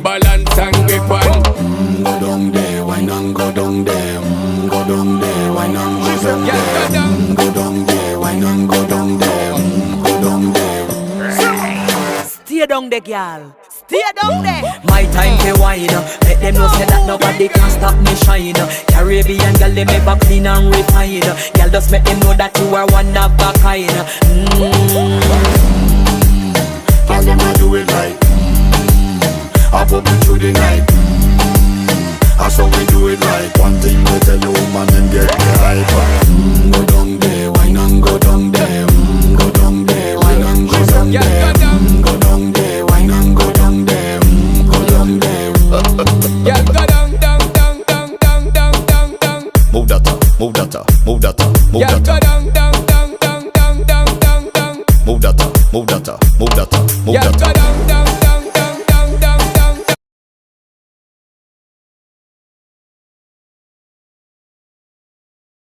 balance and grip on. Go down there, why not go down there? Go down there, why not go down there? Go down there, why not go down there? Go down there. Stay down there, girl. Stay down there. My time to wine. Let them know say that nobody can stop me shine. Caribbean girl, they make up clean and refine. Girl, just make them know that you are one of a kind. Girl, them a do it right. I pop it through the night. That's how we do it right. One thing we tell you, man, and get the hype. Go down there, why not go down there? Go down there, why not go down there? Go down there, why not go down there? Go down there. Yeah, go down, down, down, down, down, down, down, down. Move that up, move that up.